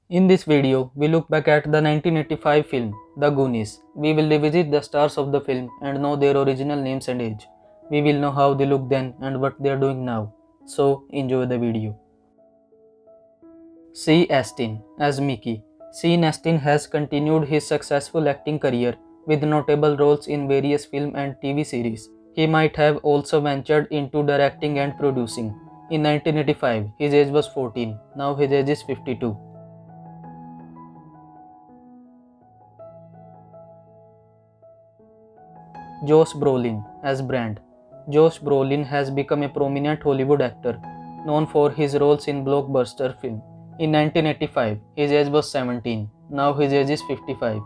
In this video, we look back at the 1985 film, The Goonies. We will revisit the stars of the film and know their original names and age. We will know how they looked then and what they are doing now. So, enjoy the video. C. Astin as Mickey. Sean Astin has continued his successful acting career with notable roles in various film and TV series. He might have also ventured into directing and producing. In 1985, his age was 14. Now his age is 52. Josh Brolin as Brand. Josh Brolin has become a prominent Hollywood actor, known for his roles in blockbuster films. In 1985, his age was 17. Now his age is 55.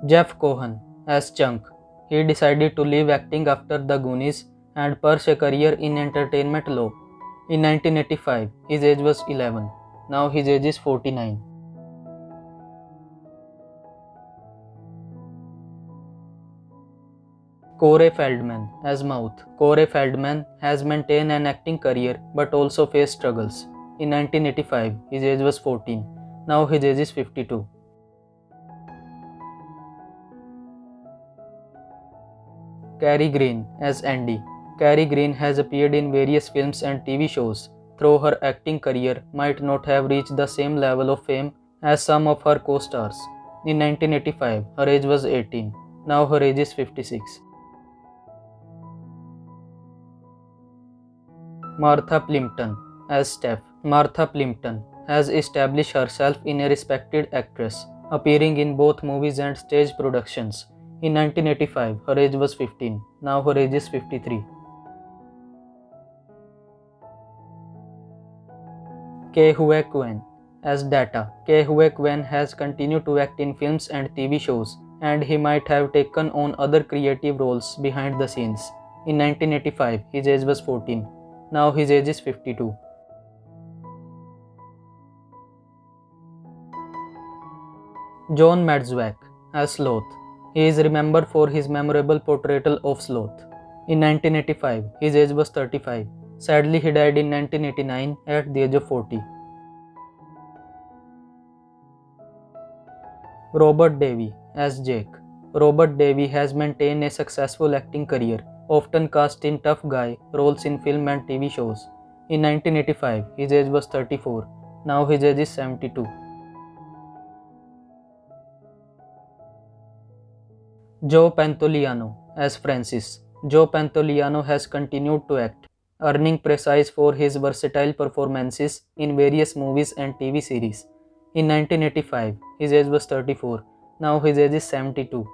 Jeff Cohen as Chunk. He decided to leave acting after The Goonies and pursue a career in entertainment law. In 1985, his age was 11. Now his age is 49. Corey Feldman as Mouth. Corey Feldman has maintained an acting career but also faced struggles. In 1985, his age was 14. Now his age is 52. Cary Green as Andy. Cary Green has appeared in various films and TV shows, though her acting career might not have reached the same level of fame as some of her co-stars. In 1985, her age was 18. Now her age is 56. Martha Plimpton as Steph. Martha Plimpton has established herself in a respected actress, appearing in both movies and stage productions. In 1985, her age was 15. Now her age is 53. Ke Huy Quan as Data. Ke Huy Quan has continued to act in films and TV shows, and he might have taken on other creative roles behind the scenes. In 1985, his age was 14. Now his age is 52. John Madzwak as Sloth. He is remembered for his memorable portrayal of Sloth. In 1985, his age was 35. Sadly, he died in 1989 at the age of 40. Robert Davi as Jake. Robert Davi has maintained a successful acting career, often cast in tough guy roles in film and TV shows. In 1985, his age was 34. Now his age is 72. Joe Pantoliano as Francis. Joe Pantoliano has continued to act, earning praise for his versatile performances in various movies and TV series. In 1985, his age was 34. Now his age is 72.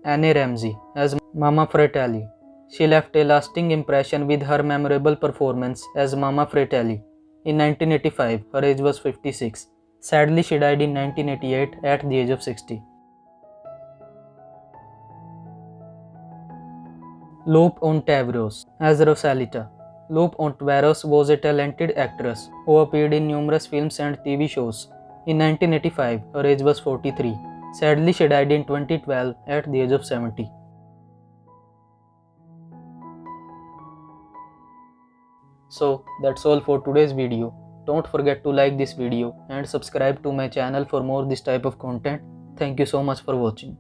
Anne Ramsey as Mama Fratelli. She left a lasting impression with her memorable performance as Mama Fratelli. In 1985, her age was 56. Sadly, she died in 1988 at the age of 60. Lupe Ontiveros as Rosalita. Lupe Ontiveros was a talented actress who appeared in numerous films and TV shows. In 1985, her age was 43. Sadly, she died in 2012 at the age of 70. So, that's all for today's video. Don't forget to like this video and subscribe to my channel for more this type of content. Thank you so much for watching.